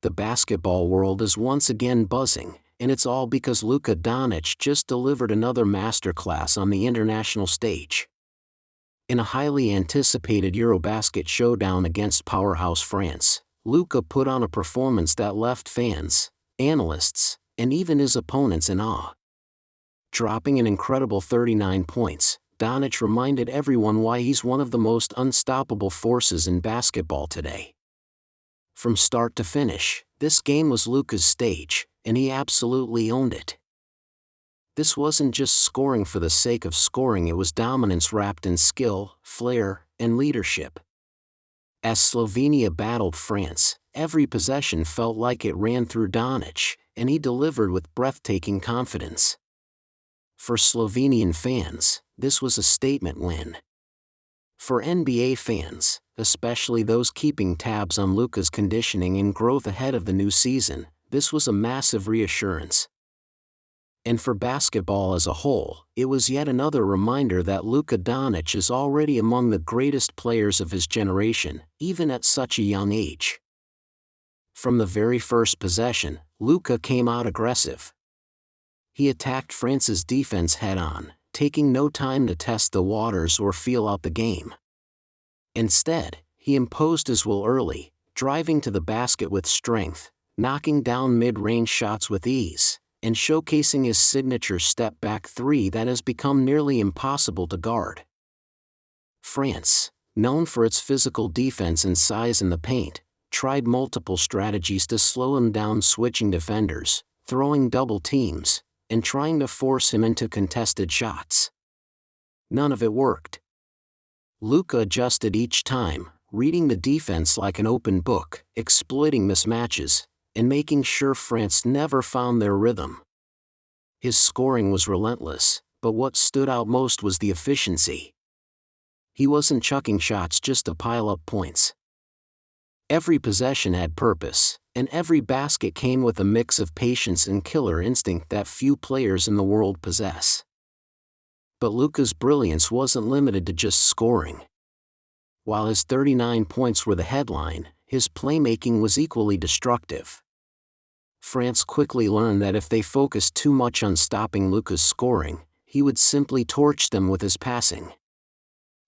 The basketball world is once again buzzing, and it's all because Luka Doncic just delivered another masterclass on the international stage. In a highly anticipated EuroBasket showdown against powerhouse France, Luka put on a performance that left fans, analysts, and even his opponents in awe. Dropping an incredible 39 points, Doncic reminded everyone why he's one of the most unstoppable forces in basketball today. From start to finish, this game was Luka's stage, and he absolutely owned it. This wasn't just scoring for the sake of scoring, it was dominance wrapped in skill, flair, and leadership. As Slovenia battled France, every possession felt like it ran through Doncic, and he delivered with breathtaking confidence. For Slovenian fans, this was a statement win. For NBA fans, especially those keeping tabs on Luka's conditioning and growth ahead of the new season, this was a massive reassurance. And for basketball as a whole, it was yet another reminder that Luka Doncic is already among the greatest players of his generation, even at such a young age. From the very first possession, Luka came out aggressive. He attacked France's defense head-on, taking no time to test the waters or feel out the game. Instead, he imposed his will early, driving to the basket with strength, knocking down mid-range shots with ease, and showcasing his signature step-back three that has become nearly impossible to guard. France, known for its physical defense and size in the paint, tried multiple strategies to slow him down, switching defenders, throwing double teams, and trying to force him into contested shots. None of it worked. Luka adjusted each time, reading the defense like an open book, exploiting mismatches, and making sure France never found their rhythm. His scoring was relentless, but what stood out most was the efficiency. He wasn't chucking shots just to pile up points. Every possession had purpose, and every basket came with a mix of patience and killer instinct that few players in the world possess. But Luka's brilliance wasn't limited to just scoring. While his 39 points were the headline, his playmaking was equally destructive. France quickly learned that if they focused too much on stopping Luka's scoring, he would simply torch them with his passing.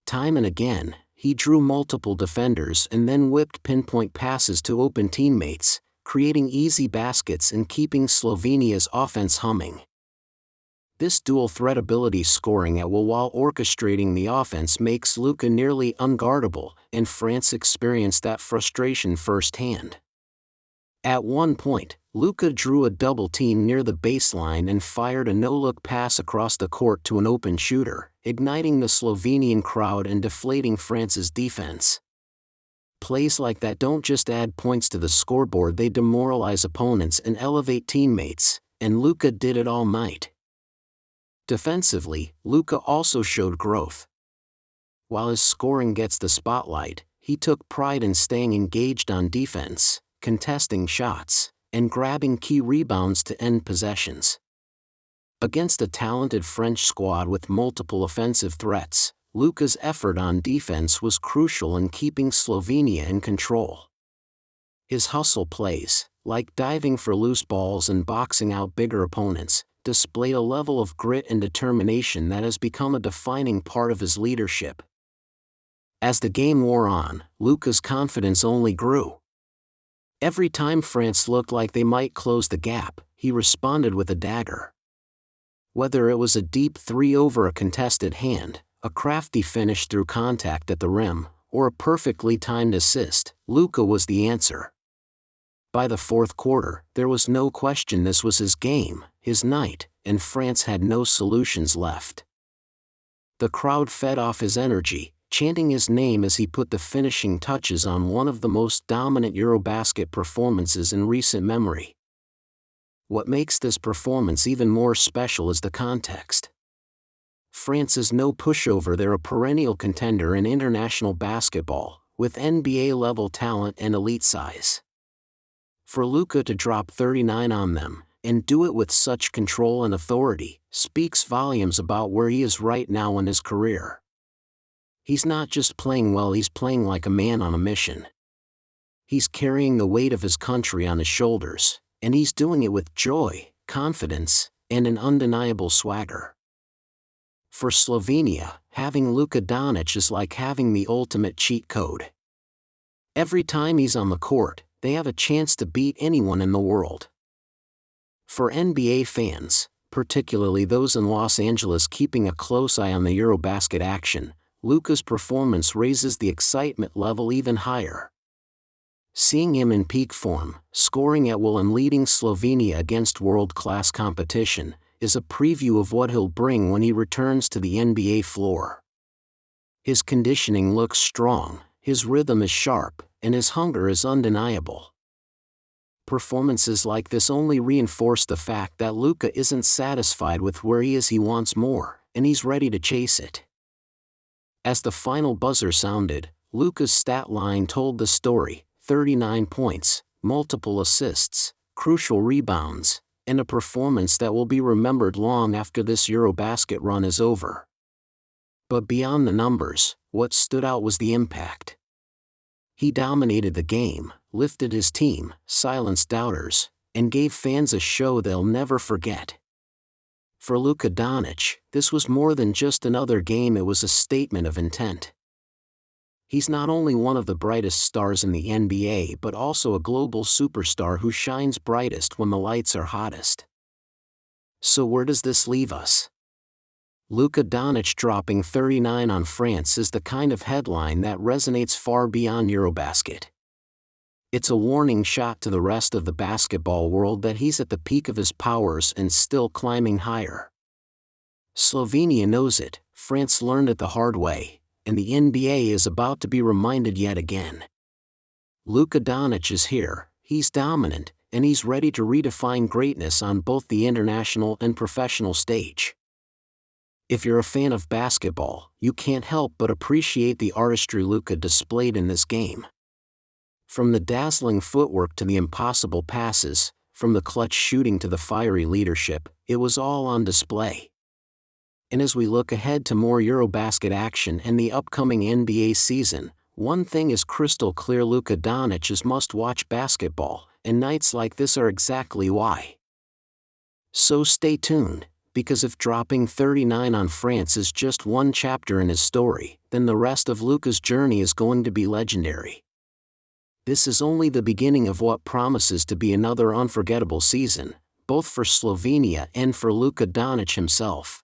Time and again, he drew multiple defenders and then whipped pinpoint passes to open teammates, creating easy baskets and keeping Slovenia's offense humming. This dual-threat ability, scoring at will while orchestrating the offense, makes Luka nearly unguardable, and France experienced that frustration firsthand. At one point, Luka drew a double team near the baseline and fired a no-look pass across the court to an open shooter, igniting the Slovenian crowd and deflating France's defense. Plays like that don't just add points to the scoreboard, they demoralize opponents and elevate teammates, and Luka did it all night. Defensively, Luka also showed growth. While his scoring gets the spotlight, he took pride in staying engaged on defense, contesting shots, and grabbing key rebounds to end possessions. Against a talented French squad with multiple offensive threats, Luka's effort on defense was crucial in keeping Slovenia in control. His hustle plays, like diving for loose balls and boxing out bigger opponents, displayed a level of grit and determination that has become a defining part of his leadership. As the game wore on, Luka's confidence only grew. Every time France looked like they might close the gap, he responded with a dagger. Whether it was a deep three over a contested hand, a crafty finish through contact at the rim, or a perfectly timed assist, Luka was the answer. By the fourth quarter, there was no question this was his game, his night, and France had no solutions left. The crowd fed off his energy, chanting his name as he put the finishing touches on one of the most dominant EuroBasket performances in recent memory. What makes this performance even more special is the context. France is no pushover, they're a perennial contender in international basketball, with NBA-level talent and elite size. For Luka to drop 39 on them, and do it with such control and authority, speaks volumes about where he is right now in his career. He's not just playing well, he's playing like a man on a mission. He's carrying the weight of his country on his shoulders, and he's doing it with joy, confidence, and an undeniable swagger. For Slovenia, having Luka Doncic is like having the ultimate cheat code. Every time he's on the court, they have a chance to beat anyone in the world. For NBA fans, particularly those in Los Angeles keeping a close eye on the EuroBasket action, Luka's performance raises the excitement level even higher. Seeing him in peak form, scoring at will and leading Slovenia against world-class competition, is a preview of what he'll bring when he returns to the NBA floor. His conditioning looks strong, his rhythm is sharp, and his hunger is undeniable. Performances like this only reinforce the fact that Luka isn't satisfied with where he is. He wants more, and he's ready to chase it. As the final buzzer sounded, Luka's stat line told the story: 39 points, multiple assists, crucial rebounds, and a performance that will be remembered long after this EuroBasket run is over. But beyond the numbers, what stood out was the impact. He dominated the game, lifted his team, silenced doubters, and gave fans a show they'll never forget. For Luka Doncic, this was more than just another game. It was a statement of intent. He's not only one of the brightest stars in the NBA but also a global superstar who shines brightest when the lights are hottest. So where does this leave us? Luka Doncic dropping 39 on France is the kind of headline that resonates far beyond EuroBasket. It's a warning shot to the rest of the basketball world that he's at the peak of his powers and still climbing higher. Slovenia knows it, France learned it the hard way, and the NBA is about to be reminded yet again. Luka Doncic is here, he's dominant, and he's ready to redefine greatness on both the international and professional stage. If you're a fan of basketball, you can't help but appreciate the artistry Luka displayed in this game. From the dazzling footwork to the impossible passes, from the clutch shooting to the fiery leadership, it was all on display. And as we look ahead to more EuroBasket action and the upcoming NBA season, one thing is crystal clear: Luka Doncic is must-watch basketball, and nights like this are exactly why. So stay tuned, because if dropping 39 on France is just one chapter in his story, then the rest of Luka's journey is going to be legendary. This is only the beginning of what promises to be another unforgettable season, both for Slovenia and for Luka Doncic himself.